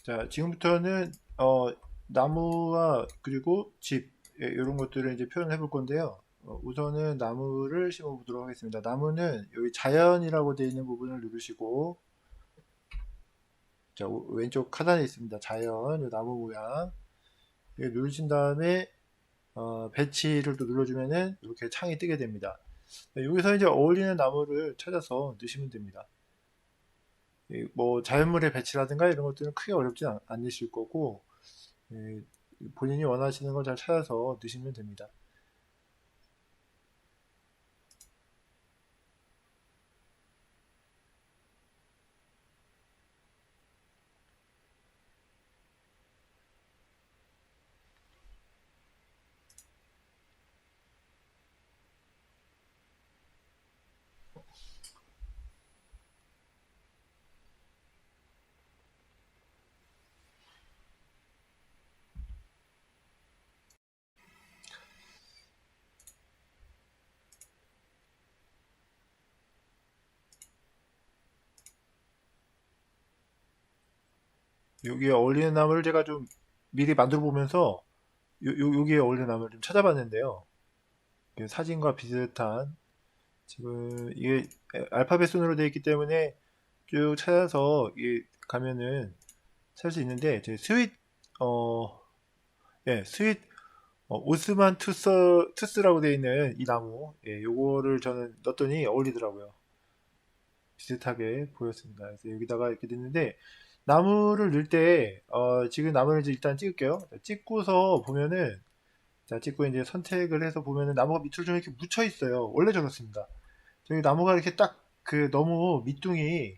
자, 지금부터는 나무와 그리고 집 이런 것들을 이제 표현해 볼 건데요. 우선은 나무를 심어 보도록 하겠습니다. 나무는 여기 자연이라고 되어 있는 부분을 누르시고, 자, 왼쪽 하단에 있습니다. 자연, 이 나무 모양. 이거 누르신 다음에 배치를 또 눌러주면은 이렇게 창이 뜨게 됩니다. 네, 여기서 이제 어울리는 나무를 찾아서 넣으시면 됩니다. 뭐 자연물의 배치라든가 이런 것들은 크게 어렵지 않으실 거고, 예, 본인이 원하시는 걸 잘 찾아서 넣으시면 됩니다. 여기에 어울리는 나무를 제가 좀 미리 만들어 보면서 여기에 어울리는 나무를 좀 찾아봤는데요. 사진과 비슷한 지금 이게 알파벳 순으로 되어 있기 때문에 쭉 찾아서 이게 가면은 살 수 있는데 제 스윗 어 스윗 오스만 투스라고 되어 있는 이 나무, 요거를 저는 넣었더니 어울리더라고요. 비슷하게 보였습니다. 그래서 여기다가 이렇게 됐는데 나무를 넣을 때 지금 나무를 이제 일단 찍을게요. 찍고서 보면은, 자, 찍고 이제 선택을 해서 보면은 나무가 밑으로 좀 이렇게 묻혀 있어요. 원래 저렇습니다. 저기 나무가 이렇게 딱 그 너무 밑둥이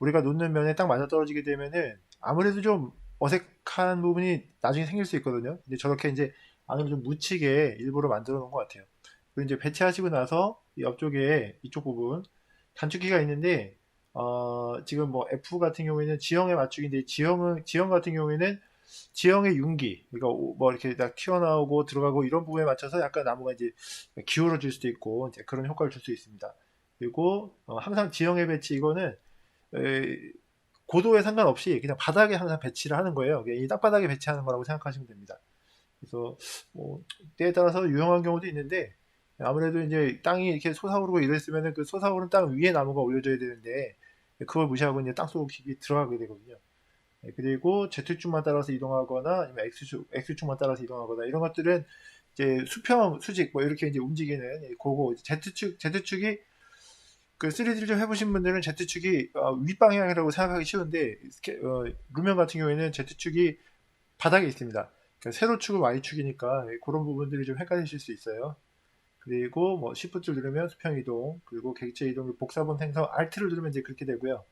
우리가 놓는 면에 딱 맞아떨어지게 되면은 아무래도 좀 어색한 부분이 나중에 생길 수 있거든요. 근데 저렇게 이제 안으로 좀 묻히게 일부러 만들어 놓은 것 같아요. 그리고 이제 배치하시고 나서 이 옆쪽에 이쪽 부분 단축키가 있는데, 지금 뭐 F 같은 경우에는 지형에 맞추기인데, 지형 같은 경우에는 지형의 윤기, 그러니까 뭐 이렇게 딱 튀어나오고 들어가고 이런 부분에 맞춰서 약간 나무가 이제 기울어질 수도 있고 이제 그런 효과를 줄 수 있습니다. 그리고 항상 지형의 배치, 이거는 에, 고도에 상관없이 그냥 바닥에 항상 배치를 하는 거예요. 이 땅바닥에 배치하는 거라고 생각하시면 됩니다. 그래서 뭐 때에 따라서 유용한 경우도 있는데, 아무래도 이제 땅이 이렇게 솟아오르고 이랬으면은 그 솟아오른 땅 위에 나무가 올려져야 되는데 그걸 무시하고 이제 땅속 깊이 들어가게 되거든요. 그리고 Z축만 따라서 이동하거나 아니면 X축만 따라서 이동하거나 이런 것들은 이제 수평, 수직 뭐 이렇게 이제 움직이는 그거 Z축이 그 3D를 좀 해보신 분들은 Z축이 윗방향이라고 생각하기 쉬운데, 루면 같은 경우에는 Z축이 바닥에 있습니다. 그러니까 세로축은 Y축이니까 그런 부분들이 좀 헷갈리실 수 있어요. 그리고 뭐 Shift를 누르면 수평 이동, 그리고 객체 이동, 복사본 생성, Alt를 누르면 이제 그렇게 되고요.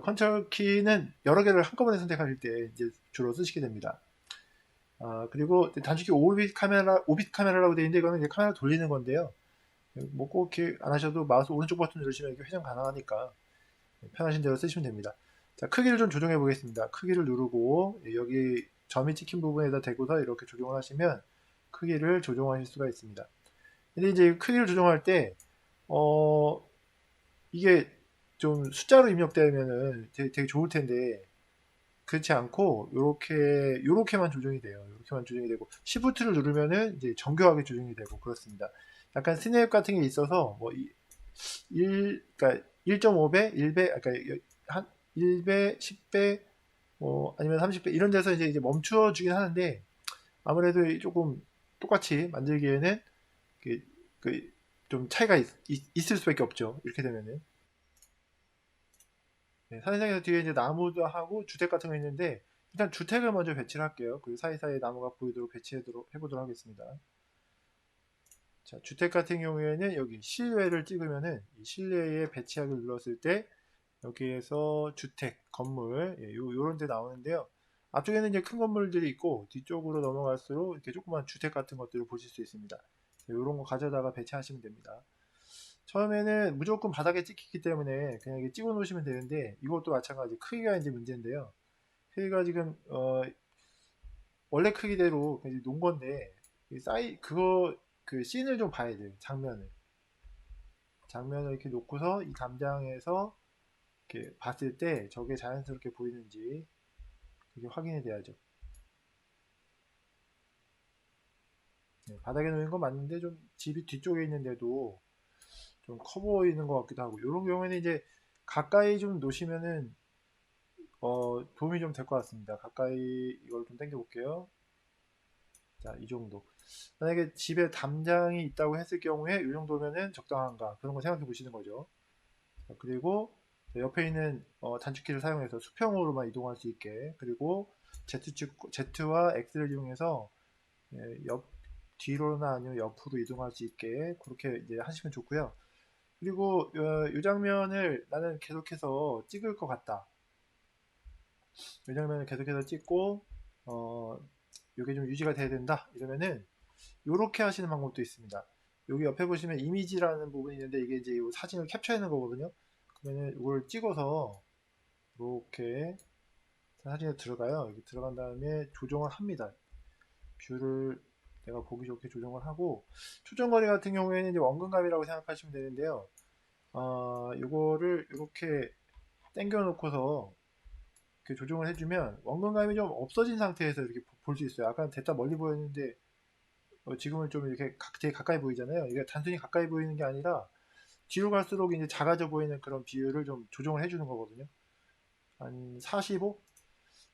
컨트롤 키는 여러 개를 한꺼번에 선택하실 때 이제 주로 쓰시게 됩니다. 그리고 단축키 오빗 카메라라고 되어 있는데 이거는 이제 카메라 돌리는 건데요. 뭐 꼭 이렇게 안 하셔도 마우스 오른쪽 버튼 누르시면 이렇게 회전 가능하니까 편하신 대로 쓰시면 됩니다. 자, 크기를 좀 조정해 보겠습니다. 크기를 누르고 여기 점이 찍힌 부분에다 대고서 이렇게 조정을 하시면 크기를 조정하실 수가 있습니다. 근데 이제 크기를 조정할 때 어, 이게 좀 숫자로 입력되면은 되게 좋을 텐데 그렇지 않고 요렇게만 조정이 돼요. 요렇게만 조정이 되고 Shift를 누르면은 이제 정교하게 조정이 되고 그렇습니다. 약간 스냅 같은 게 있어서 뭐 그러니까 1.5배, 1배, 그러니까 한 1배, 10배, 뭐 아니면 30배 이런 데서 이제 멈춰 주긴 하는데, 아무래도 조금 똑같이 만들기에는 그, 좀 차이가 있을 수밖에 없죠. 이렇게 되면은. 네, 사진상에서 뒤에 이제 나무도 하고 주택 같은 거 있는데 일단 주택을 먼저 배치를 할게요. 그리고 사이사이에 나무가 보이도록 해보도록 하겠습니다. 자, 주택 같은 경우에는 여기 실외를 찍으면은 이 실내에 배치하기를 눌렀을 때 여기에서 주택, 건물, 요런 데 나오는데요. 앞쪽에는 이제 큰 건물들이 있고 뒤쪽으로 넘어갈수록 이렇게 조그만 주택 같은 것들을 보실 수 있습니다. 이런 거 가져다가 배치하시면 됩니다. 처음에는 무조건 바닥에 찍히기 때문에 그냥 이렇게 찍어 놓으시면 되는데, 이것도 마찬가지 크기가 이제 문제인데요. 크기가 지금 원래 크기대로 이제 놓은 건데 그거 그 씬을 좀 봐야 돼요. 장면을 이렇게 놓고서 이 담장에서 이렇게 봤을 때 저게 자연스럽게 보이는지 이게 확인이 돼야죠. 네, 바닥에 놓인 건 맞는데 좀 집이 뒤쪽에 있는데도 좀 커 보이는 것 같기도 하고, 이런 경우에는 이제 가까이 좀 놓으시면은 도움이 좀 될 것 같습니다. 가까이 이걸 좀 당겨 볼게요. 자, 이 정도. 만약에 집에 담장이 있다고 했을 경우에 이 정도면은 적당한가, 그런 거 생각해 보시는 거죠. 자, 그리고 옆에 있는 단축키를 사용해서 수평으로만 이동할 수 있게, 그리고 Z와 X를 이용해서 옆 뒤로나 아니면 옆으로 이동할 수 있게 그렇게 이제 하시면 좋고요. 그리고 이 장면을 나는 계속해서 찍을 것 같다. 이 장면을 계속해서 찍고 어 이게 좀 유지가 돼야 된다. 이러면은 이렇게 하시는 방법도 있습니다. 여기 옆에 보시면 이미지라는 부분이 있는데 이게 이제 이 사진을 캡처하는 거거든요. 그러면은 이걸 찍어서 이렇게 사진에 들어가요. 여기 들어간 다음에 조정을 합니다. 뷰를 내가 보기 좋게 조정을 하고, 초점거리 같은 경우에는 이제 원근감이라고 생각하시면 되는데요. 이거를 이렇게 당겨 놓고서 이렇게 조정을 해주면 원근감이 좀 없어진 상태에서 이렇게 볼 수 있어요. 아까 됐다 멀리 보였는데 지금은 좀 이렇게 되게 가까이 보이잖아요. 이게 단순히 가까이 보이는 게 아니라 뒤로 갈수록 이제 작아져 보이는 그런 비율을 좀 조정을 해주는 거거든요. 한 45?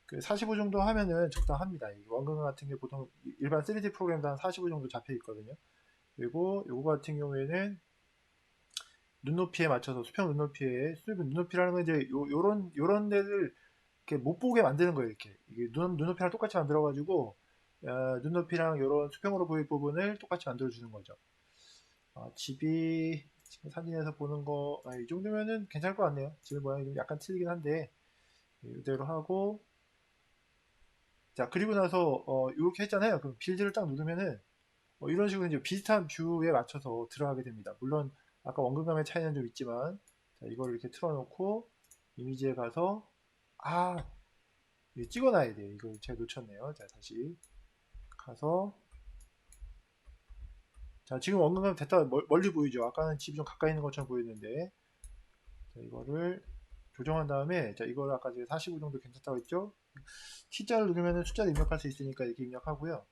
그 45 정도 하면은 적당합니다. 이 원근감 같은 게 보통 일반 3D 프로그램도 한 45 정도 잡혀 있거든요. 그리고 요거 같은 경우에는 눈높이에 맞춰서 수평 눈높이에, 수평 눈높이라는 건 이제 요런 데를 이렇게 못 보게 만드는 거예요. 이렇게 이게 눈높이랑 똑같이 만들어 가지고 눈높이랑 요런 수평으로 보일 부분을 똑같이 만들어 주는 거죠. 집이 지금 사진에서 보는 거 이 정도면은 괜찮을 것 같네요. 집 모양이 좀 약간 틀리긴 한데 이대로 하고, 자 그리고 나서 이렇게 했잖아요. 그럼 빌드를 딱 누르면은 이런 식으로 이제 비슷한 뷰에 맞춰서 들어가게 됩니다. 물론 아까 원근감의 차이는 좀 있지만, 자, 이걸 이렇게 틀어놓고 이미지에 가서 아 이거 찍어놔야 돼요. 이걸 제가 놓쳤네요. 자 다시 가서, 자 지금 원근감 됐다 멀리 보이죠. 아까는 집이 좀 가까이 있는 것처럼 보였는데, 자, 이거를 조정한 다음에, 자 이걸 아까 제가 45 정도 괜찮다고 했죠. T자를 누르면 숫자를 입력할 수 있으니까 이렇게 입력하고요.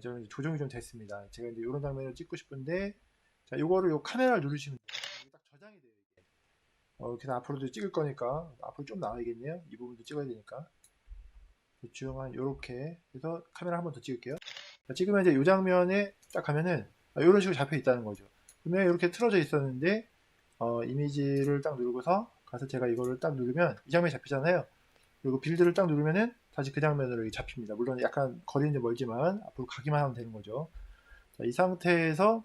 저는 조정이 좀 됐습니다. 제가 이제 이런 장면을 찍고 싶은데, 자 요거를 요 카메라를 누르시면 돼요. 딱 저장이 돼요. 이게. 그래서 앞으로도 찍을 거니까 앞으로 좀 나와야겠네요. 이 부분도 찍어야 되니까 대충 한 요렇게 해서 카메라 한 번 더 찍을게요. 자, 찍으면 이제 이 장면에 딱 가면은 이런 식으로 잡혀 있다는 거죠. 그러면 이렇게 틀어져 있었는데 이미지를 딱 누르고서 가서 제가 이거를 딱 누르면 이 장면이 잡히잖아요. 그리고 빌드를 딱 누르면은 다시 그 장면으로 잡힙니다. 물론 약간 거리는 좀 멀지만 앞으로 가기만 하면 되는 거죠. 자, 이 상태에서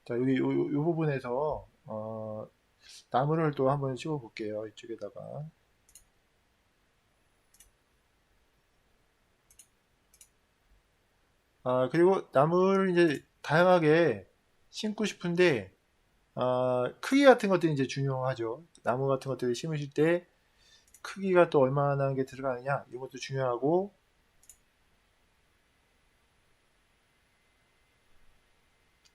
자 여기 요 부분에서 나무를 또 한번 씌워 볼게요. 이쪽에다가. 그리고 나무를 이제 다양하게 심고 싶은데 크기 같은 것들이 이제 중요하죠. 나무 같은 것들을 심으실 때 크기가 또 얼마나 게 들어가느냐 이것도 중요하고,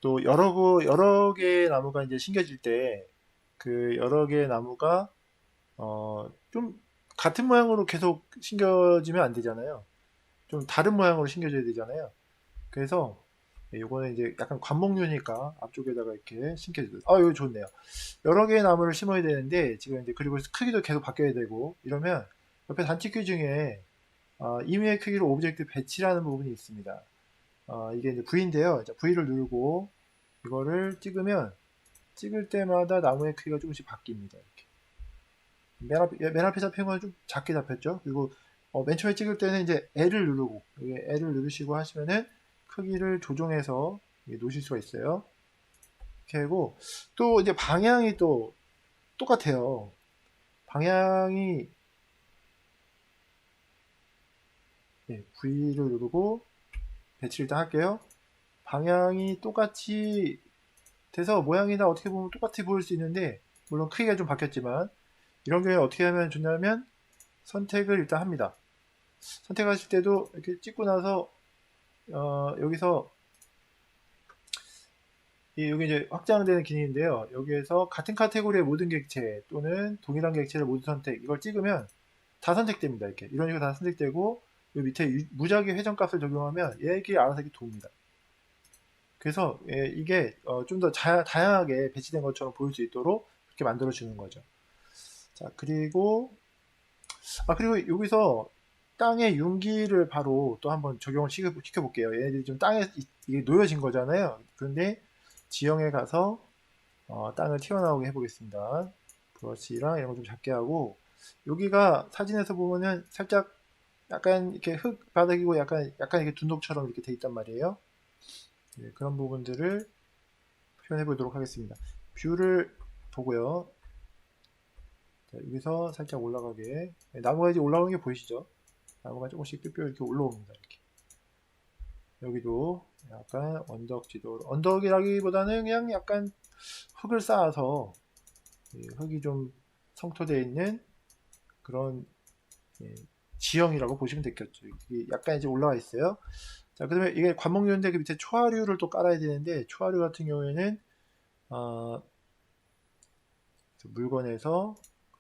또 여러 개의 나무가 이제 심겨질 때 그 여러 개의 나무가 좀 같은 모양으로 계속 심겨지면 안 되잖아요. 좀 다른 모양으로 심겨져야 되잖아요. 그래서 요거는 이제 약간 관목류니까 앞쪽에다가 이렇게 심겨줘요. 이거 좋네요. 여러 개의 나무를 심어야 되는데 지금 이제, 그리고 크기도 계속 바뀌어야 되고 이러면 옆에 단축키 중에 임의의 크기로 오브젝트 배치라는 부분이 있습니다. 이게 이제 V인데요. V를 누르고 이거를 찍으면 찍을 때마다 나무의 크기가 조금씩 바뀝니다. 이렇게. 맨 앞에 잡힌 건 좀 작게 잡혔죠. 그리고 맨 처음에 찍을 때는 이제 L을 누르고, L을 누르시고 하시면은 크기를 조정해서 놓으실 수가 있어요. 이렇게 하고, 또 이제 방향이 또 똑같아요. 방향이 V를 누르고 배치를 일단 할게요. 방향이 똑같이 돼서 모양이나 어떻게 보면 똑같이 보일 수 있는데, 물론 크기가 좀 바뀌었지만, 이런 경우에 어떻게 하면 좋냐면 선택을 일단 합니다. 선택하실 때도 이렇게 찍고 나서 여기서 여기 이제 확장되는 기능인데요. 여기에서 같은 카테고리의 모든 객체 또는 동일한 객체를 모두 선택 이걸 찍으면 다 선택됩니다. 이렇게 이런 식으로 다 선택되고 요 밑에 무작위 회전값을 적용하면 얘에게 알아서 이렇게 돕니다. 그래서 이게 좀 더 다양하게 배치된 것처럼 보일 수 있도록 이렇게 만들어 주는 거죠. 자, 그리고 여기서 땅의 융기를 바로 또 한번 적용을 시켜 볼게요. 얘네들이 좀 땅에 이게 놓여진 거잖아요. 그런데 지형에 가서 땅을 튀어나오게 해보겠습니다. 브러쉬랑 이런 거 좀 작게 하고, 여기가 사진에서 보면은 살짝 약간 이렇게 흙 바닥이고 약간 이렇게 둔독처럼 이렇게 돼 있단 말이에요. 네, 그런 부분들을 표현해 보도록 하겠습니다. 뷰를 보고요. 자, 여기서 살짝 올라가게. 네, 나무가 이제 올라오는 게 보이시죠? 나무가 조금씩 뿅뿅 이렇게 올라옵니다. 이렇게. 여기도 약간 언덕 지도, 언덕이라기보다는 그냥 약간 흙을 쌓아서 흙이 좀 성토되어 있는 그런 지형이라고 보시면 되겠죠. 약간 이제 올라와 있어요. 자, 그다음에 이게 관목류인데 그 밑에 초하류를 또 깔아야 되는데, 초하류 같은 경우에는 어, 물건에서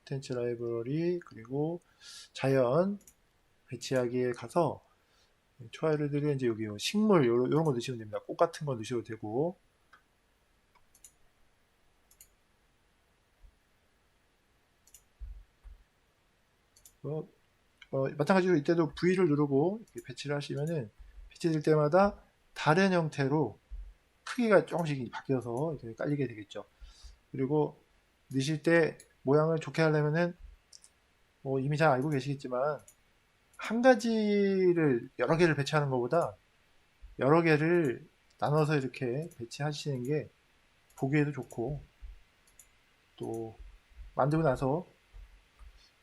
콘텐츠 라이브러리 그리고 자연 배치하기에 가서 초하류들은 이제 여기 식물 이런 거 넣으시면 됩니다. 꽃 같은 거 넣으셔도 되고. 마찬가지로 이때도 V를 누르고 이렇게 배치를 하시면은 배치될 때마다 다른 형태로 크기가 조금씩 바뀌어서 이렇게 깔리게 되겠죠. 그리고 넣으실 때 모양을 좋게 하려면은 이미 잘 알고 계시겠지만 한 가지를 여러 개를 배치하는 것보다 여러 개를 나눠서 이렇게 배치하시는 게 보기에도 좋고 또 만들고 나서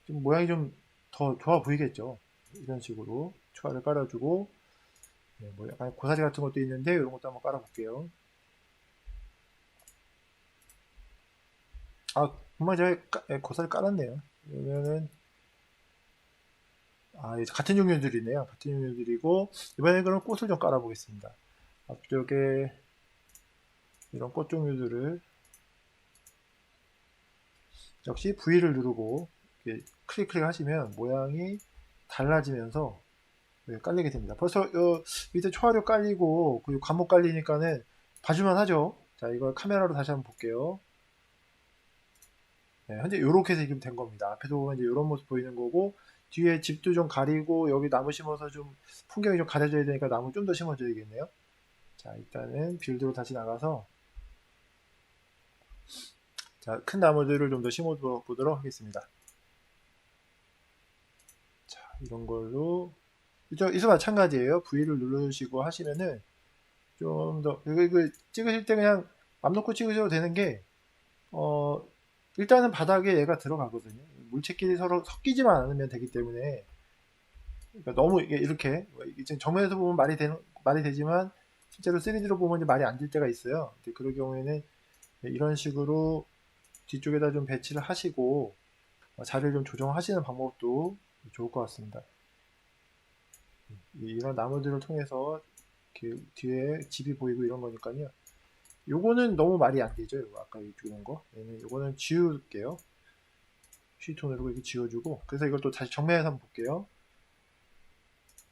좀 모양이 좀 더 좋아 보이겠죠. 이런 식으로 초알을 깔아주고 뭐 약간 고사리 같은 것도 있는데 이런 것도 한번 깔아볼게요. 아, 정말 제가 고사리 깔았네요. 그러면은 같은 종류들이네요. 같은 종류들이고 이번에 그럼 꽃을 좀 깔아보겠습니다. 앞쪽에 이런 꽃 종류들을 역시 V를 누르고 클릭 하시면 모양이 달라지면서 깔리게 됩니다. 벌써 밑에 초하류 깔리고 그리고 감목 깔리니까는 봐줄만 하죠. 자, 이걸 카메라로 다시 한번 볼게요. 네, 현재 이렇게 해서 지금 된 겁니다. 앞에서 보면 이제 이런 모습 보이는 거고 뒤에 집도 좀 가리고 여기 나무 심어서 좀 풍경이 좀 가려져야 되니까 나무 좀 더 심어줘야겠네요. 자, 일단은 빌드로 다시 나가서 자, 큰 나무들을 좀 더 심어 보도록 하겠습니다. 자, 이런 걸로 이도 마찬가지예요. V를 누르시고 하시면은 좀 더 이거 찍으실 때 그냥 맘 놓고 찍으셔도 되는 게 일단은 바닥에 얘가 들어가거든요. 물체끼리 서로 섞이지만 않으면 되기 때문에 그러니까 너무 이렇게 이제 정면에서 보면 말이 되지만 실제로 3D로 보면 이제 말이 안 될 때가 있어요. 근데 그럴 경우에는 이런 식으로 뒤쪽에다 좀 배치를 하시고 자리를 좀 조정하시는 방법도 좋을 것 같습니다. 이런 나무들을 통해서 이렇게 뒤에 집이 보이고 이런 거니까요. 요거는 너무 말이 안 되죠. 요거 아까 이런 거. 요거는 지울게요. 쉬톤으로 이렇게 지워주고. 그래서 이걸 또 다시 정면에서 한번 볼게요.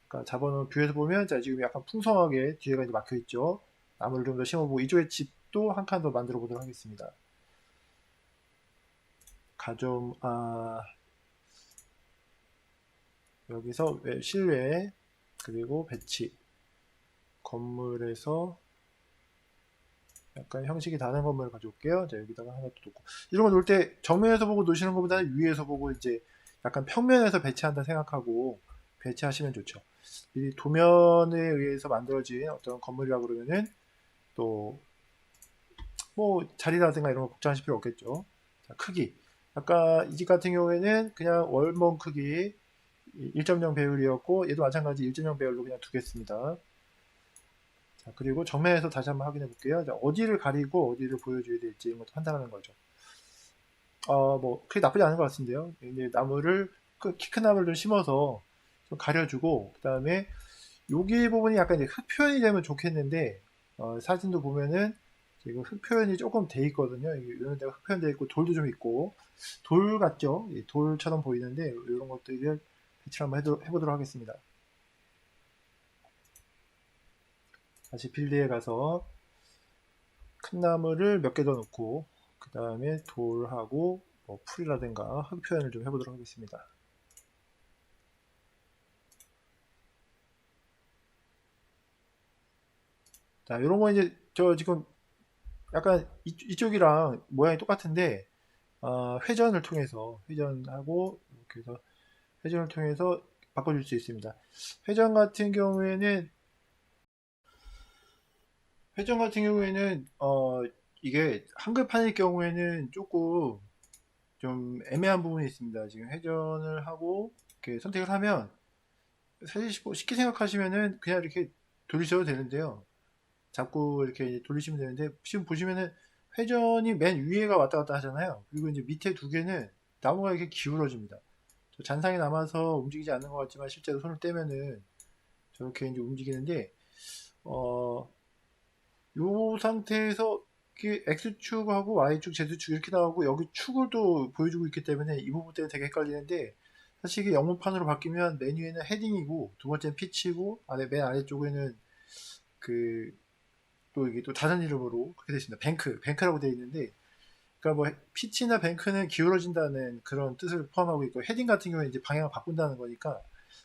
그러니까 잡아놓은 뷰에서 보면 자 지금 약간 풍성하게 뒤에가 이제 막혀 있죠. 나무를 좀 더 심어보고 이쪽에 집도 한 칸 더 만들어 보도록 하겠습니다. 가좀 여기서 실외 그리고 배치 건물에서 약간 형식이 다른 건물을 가져올게요. 자, 여기다가 하나 또 놓고. 이런 거 놓을 때 정면에서 보고 놓으시는 것보다 위에서 보고 이제 약간 평면에서 배치한다 생각하고 배치하시면 좋죠. 이 도면에 의해서 만들어진 어떤 건물이라고 그러면은 또 뭐 자리라든가 이런 거 걱정하실 필요 없겠죠. 자, 크기. 아까 이 집 같은 경우에는 그냥 원본 크기 1.0 배율이었고 얘도 마찬가지 1.0 배율로 그냥 두겠습니다. 자, 그리고 정면에서 다시 한번 확인해 볼게요. 자, 어디를 가리고 어디를 보여줘야 될지 이런 것도 판단하는 거죠. 뭐 그게 나쁘지 않은 것 같은데요. 이제 나무를 키 큰 나무를 좀 심어서 좀 가려주고 그 다음에 여기 부분이 약간 이제 흙 표현이 되면 좋겠는데 사진도 보면은 지금 흙 표현이 조금 돼 있거든요. 이런 데가 흙 표현돼 있고 돌도 좀 있고 돌 같죠? 돌처럼 보이는데 이런 것들을 배치를 한번 해보도록 하겠습니다. 다시 빌드에 가서 큰 나무를 몇 개 더 놓고 그 다음에 돌하고 뭐 풀이라든가 흙 표현을 좀 해보도록 하겠습니다. 자, 이런 거 이제 저 지금 약간 이쪽이랑 모양이 똑같은데 회전을 통해서 회전하고 이렇게 해서 회전을 통해서 바꿔줄 수 있습니다. 회전 같은 경우에는 이게 한글판일 경우에는 조금 좀 애매한 부분이 있습니다. 지금 회전을 하고 이렇게 선택을 하면 사실 쉽게 생각하시면은 그냥 이렇게 돌리셔도 되는데요. 잡고 이렇게 돌리시면 되는데 지금 보시면은 회전이 맨 위에가 왔다 갔다 하잖아요. 그리고 이제 밑에 두 개는 나무가 이렇게 기울어집니다. 잔상이 남아서 움직이지 않는 것 같지만 실제로 손을 떼면은 저렇게 이제 움직이는데 어, 요 상태에서 이렇게 X축하고 Y축, Z축 이렇게 나오고 여기 축을 또 보여주고 있기 때문에 이 부분 때문에 되게 헷갈리는데 사실 이게 영문판으로 바뀌면 메뉴에는 헤딩이고 두 번째는 피치고 맨 아래쪽에는 그 또 이게 또 다른 이름으로 그렇게 되어 있습니다. 뱅크라고 되어 있는데 그러니까 뭐 피치나 뱅크는 기울어진다는 그런 뜻을 포함하고 있고 헤딩 같은 경우에 이제 방향을 바꾼다는 거니까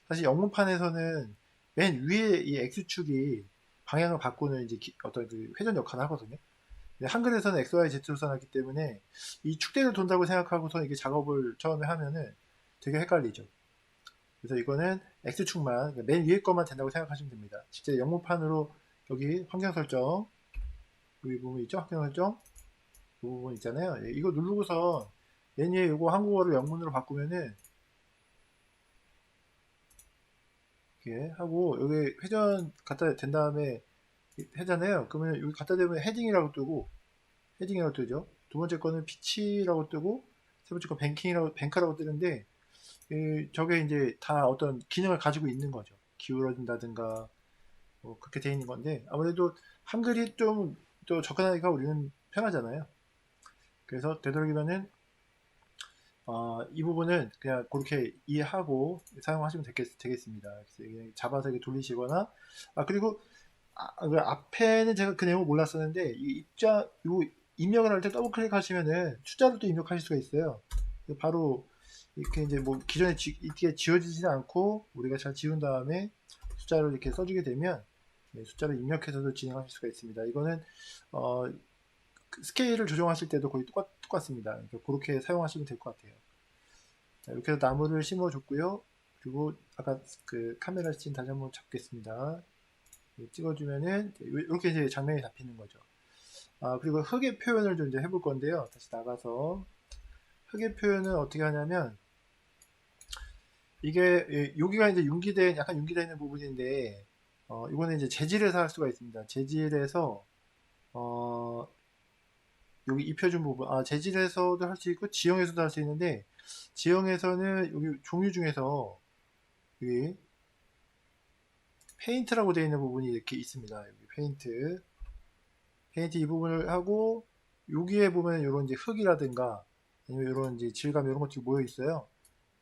사실 영문판에서는 맨 위에 이 X축이 방향을 바꾸는 이제 어떤 그 회전 역할을 하거든요. 한글에서는 XYZ로 써놨기 때문에 이 축대를 돈다고 생각하고서 이게 작업을 처음에 하면은 되게 헷갈리죠. 그래서 이거는 X축만, 그러니까 맨 위에 것만 된다고 생각하시면 됩니다. 실제 영문판으로 여기 환경 설정, 여기 부분 있죠? 환경 설정, 이 부분 있잖아요. 이거 누르고서 맨 위에 이거 한국어를 영문으로 바꾸면은 이렇게 하고 여기 회전 갖다 댄 다음에 하잖아요. 그러면 여기 갖다 대면 헤딩이라고 뜨고 헤딩이라고 뜨죠. 두 번째 거는 피치라고 뜨고 세 번째 거 뱅크라고 뜨는데 저게 이제 다 어떤 기능을 가지고 있는 거죠. 기울어진다든가 뭐 그렇게 돼 있는 건데 아무래도 한글이 좀 또 접근하기가 우리는 편하잖아요. 그래서 되도록이면은 이 부분은 그냥 그렇게 이해하고 사용하시면 되겠습니다. 그래서 잡아서 이렇게 돌리시거나 그리고 그 앞에는 제가 그 내용을 몰랐었는데 요 입력을 할 때 더블 클릭하시면은 숫자를 또 입력하실 수가 있어요. 바로 이렇게 이제 뭐 기존에 이렇게 지워지지 않고 우리가 잘 지운 다음에 숫자를 이렇게 써주게 되면 숫자를 입력해서도 진행하실 수가 있습니다. 이거는 어, 그 스케일을 조정하실 때도 거의 똑같습니다. 그러니까 그렇게 사용하시면 될 것 같아요. 자, 이렇게 해서 나무를 심어줬고요. 그리고 아까 그 카메라 씬 다시 한번 잡겠습니다. 찍어주면은 이렇게 이제 장면이 잡히는 거죠. 그리고 흙의 표현을 좀 이제 해볼 건데요. 다시 나가서 흙의 표현은 어떻게 하냐면 이게 여기가 이제 약간 융기되어 있는 부분인데 이거는 이제 재질에서 할 수가 있습니다. 재질에서 어, 여기 입혀준 부분, 재질에서도 할 수 있고 지형에서도 할 수 있는데 지형에서는 여기 종류 중에서 여기 페인트라고 되어 있는 부분이 이렇게 있습니다. 여기 페인트 이 부분을 하고 여기에 보면 이런 이제 흙이라든가 아니면 이런 이제 질감 이런 것들이 모여 있어요.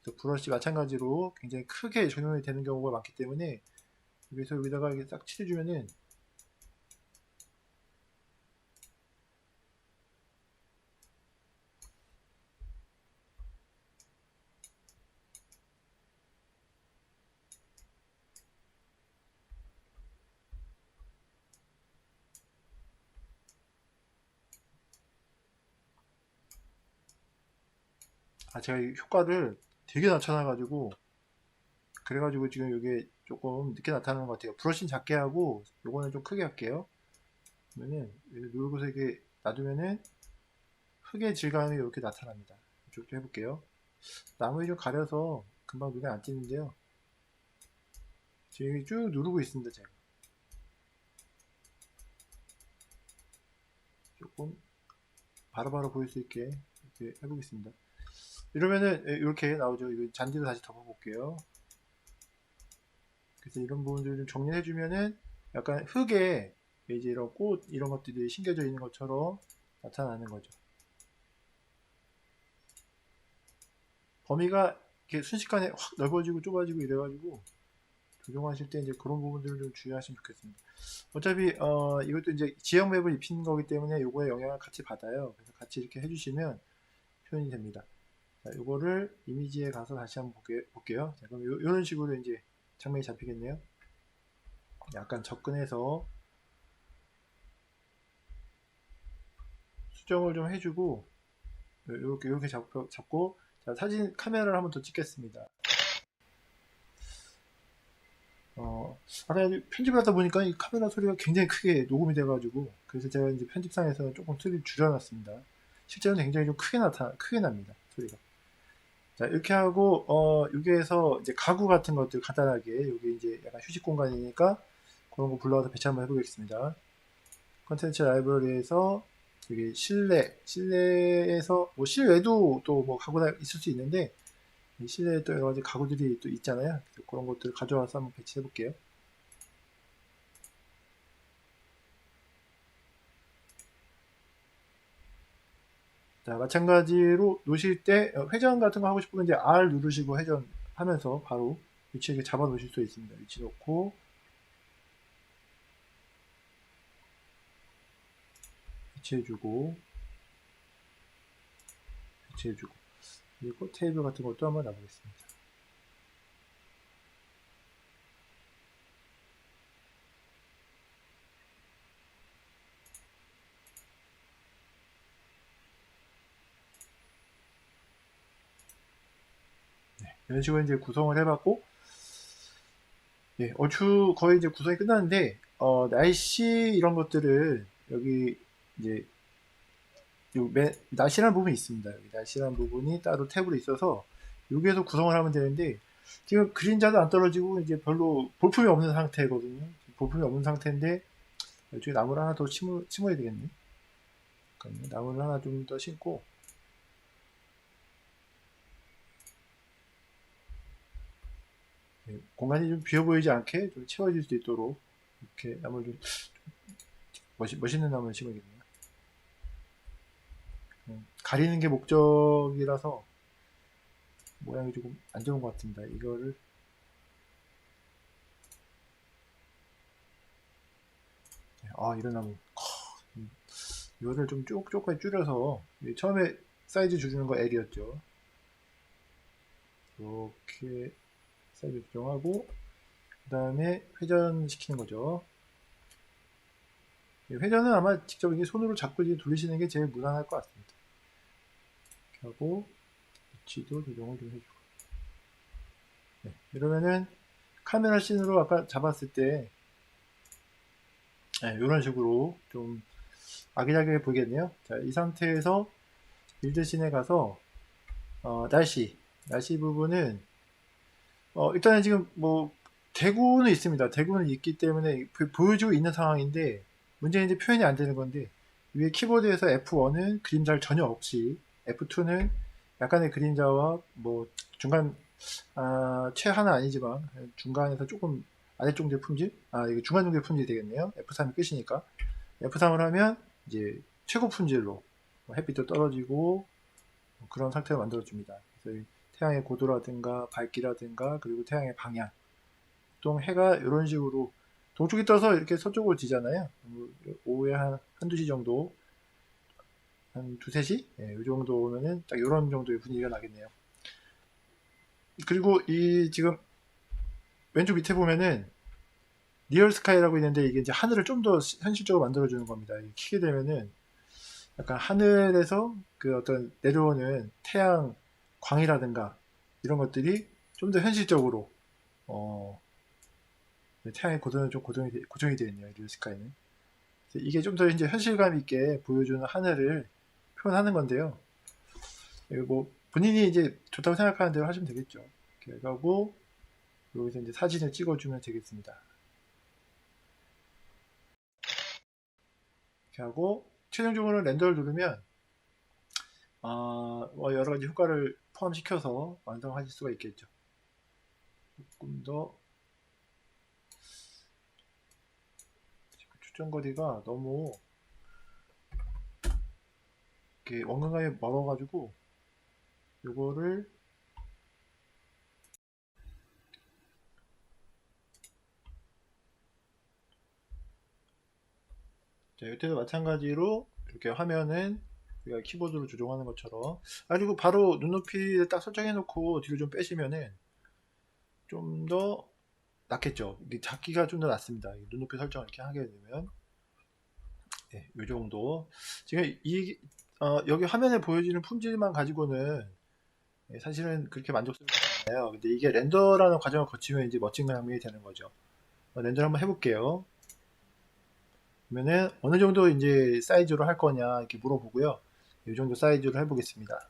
그래서 브러쉬 마찬가지로 굉장히 크게 적용이 되는 경우가 많기 때문에 여기서 여기다가 이렇게 싹 칠해주면은 제가 이 효과를 되게 낮춰놔가지고 그래가지고 지금 이게 조금 늦게 나타나는 것 같아요. 브러쉬는 작게 하고 요거는 좀 크게 할게요. 그러면은 누르고서 이렇게 놔두면은 흙의 질감이 이렇게 나타납니다. 이쪽도 해볼게요. 나무에 좀 가려서 금방 눈에 안 띄는데요. 지금 쭉 누르고 있습니다. 제가 조금 바로바로 보일 수 있게 이렇게 해보겠습니다. 이러면은 이렇게 나오죠. 이거 잔디로 다시 덮어볼게요. 그래서 이런 부분들을 좀 정리해주면은 약간 흙에 이제 이런 꽃 이런 것들이 심겨져 있는 것처럼 나타나는 거죠. 범위가 이렇게 순식간에 확 넓어지고 좁아지고 이래가지고 조정하실 때 이제 그런 부분들을 좀 주의하시면 좋겠습니다. 어차피 이것도 이제 지역 맵을 입히는 거기 때문에 요거의 영향을 같이 받아요. 그래서 같이 이렇게 해주시면 표현이 됩니다. 자, 요거를 이미지에 가서 다시 한번 볼게요. 자, 그럼 요런 식으로 이제 장면이 잡히겠네요. 약간 접근해서 수정을 좀 해주고 이렇게 잡고 자, 사진 카메라를 한번 더 찍겠습니다. 아까 편집을 하다 보니까 이 카메라 소리가 굉장히 크게 녹음이 돼가지고 그래서 제가 이제 편집상에서 조금 소리를 줄여놨습니다. 실제로는 굉장히 좀 크게 납니다. 소리가. 자, 이렇게 하고, 여기에서 이제 가구 같은 것들 간단하게, 여기 이제 약간 휴식 공간이니까 그런 거 불러와서 배치 한번 해보겠습니다. 컨텐츠 라이브러리에서 여기 실내에서, 뭐 실외도 또 뭐 가구가 있을 수 있는데, 실내에 또 여러 가지 가구들이 또 있잖아요. 그래서 그런 것들 가져와서 한번 배치해 볼게요. 자, 마찬가지로 놓으실 때 회전 같은 거 하고 싶으면 이제 R 누르시고 회전하면서 바로 위치에 잡아 놓으실 수 있습니다. 위치 놓고 위치해주고 위치해주고 그리고 테이블 같은 것도 한번 놔보겠습니다. 네, 이런 식으로 이제 구성을 해봤고, 예, 얼추 거의 이제 구성이 끝났는데, 날씨 이런 것들을 여기 이제 날씨라는 부분이 있습니다. 여기 날씨라는 부분이 따로 탭으로 있어서 여기에서 구성을 하면 되는데 지금 그림자도 안 떨어지고 이제 별로 볼품이 없는 상태거든요. 볼품이 없는 상태인데 이쪽에 나무를 하나 더 심어야 되겠네. 그러니까 나무를 하나 좀 더 심고 공간이 좀 비어 보이지 않게 좀 채워질 수 있도록 이렇게 나무를 좀 멋있는 나무를 심어야겠네요. 가리는 게 목적이라서 모양이 조금 안 좋은 것 같습니다. 이거를 이런 나무 이거를 좀 쪽쪽까지 줄여서 처음에 사이즈 줄이는 거 L이었죠. 이렇게 사이즈 조정하고 그 다음에 회전시키는 거죠. 회전은 아마 직접 이게 손으로 잡고 이제 돌리시는 게 제일 무난할 것 같습니다. 이렇게 하고 위치도 조정을 좀 해주고 네, 이러면은 카메라 씬으로 아까 잡았을 때 이런 식으로 좀 아기자기하게 보이겠네요. 자, 이 상태에서 빌드 씬에 가서 날씨 부분은 일단은 지금 뭐 대구는 있습니다. 대구는 있기 때문에 보여주고 있는 상황인데 문제는 이제 표현이 안 되는 건데 위에 키보드에서 F1은 그림자를 전혀 없이 F2는 약간의 그림자와 뭐 중간 최하는 아니지만 중간에서 조금 아래쪽 품질 이거 중간 정도 품질이 되겠네요. F3이 끝이니까 F3을 하면 이제 최고 품질로 햇빛도 떨어지고 그런 상태를 만들어 줍니다. 그래서 태양의 고도라든가 밝기라든가 그리고 태양의 방향 보통 해가 이런 식으로 동쪽이 떠서 이렇게 서쪽으로 지잖아요. 오후에 한두 시 정도 한 두세 시? 네, 이 정도 오면은 딱 이런 정도의 분위기가 나겠네요. 그리고 이 지금 왼쪽 밑에 보면은 리얼 스카이라고 있는데 이게 이제 하늘을 좀 더 현실적으로 만들어주는 겁니다. 키게 되면은 약간 하늘에서 그 어떤 내려오는 태양 광이라든가 이런 것들이 좀 더 현실적으로 어, 태양의 고도는 좀 고정이 되어 있네요. 리얼 스카이는. 이게 좀 더 이제 현실감 있게 보여주는 하늘을 표현하는 건데요. 뭐 본인이 이제 좋다고 생각하는 대로 하시면 되겠죠. 이렇게 하고 여기서 이제 사진을 찍어주면 되겠습니다. 이렇게 하고 최종적으로 렌더를 누르면 여러 가지 효과를 포함시켜서 완성하실 수가 있겠죠. 조금 더 측정거리가 너무 이렇게 원근감이 멀어가지고 요거를 자, 이때도 마찬가지로 이렇게 화면은 우리가 키보드로 조정하는 것처럼 그리고 바로 눈높이를 딱 설정해 놓고 뒤로 좀 빼시면은 좀 더 낫겠죠. 이게 잡기가 좀 더 낫습니다. 눈높이 설정 이렇게 하게 되면 네, 이 정도. 지금 여기 화면에 보여지는 품질만 가지고는 사실은 그렇게 만족스럽지 않아요. 근데 이게 렌더라는 과정을 거치면 이제 멋진 장면이 되는 거죠. 렌더를 한번 해볼게요. 그러면은 어느 정도 이제 사이즈로 할 거냐 이렇게 물어보고요. 이 정도 사이즈로 해보겠습니다.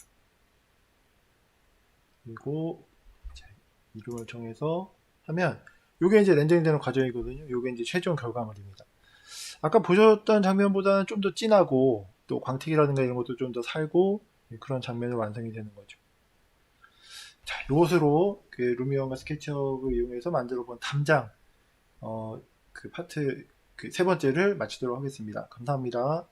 그리고 자, 이름을 정해서 하면 이게 이제 렌더링 되는 과정이거든요. 이게 이제 최종 결과물입니다. 아까 보셨던 장면보다는 좀 더 진하고 또 광택이라든가 이런 것도 좀 더 살고 그런 장면이 완성이 되는 거죠. 자, 이것으로 그 루미언과 스케치업을 이용해서 만들어 본 담장 그 파트 그 세 번째를 마치도록 하겠습니다. 감사합니다.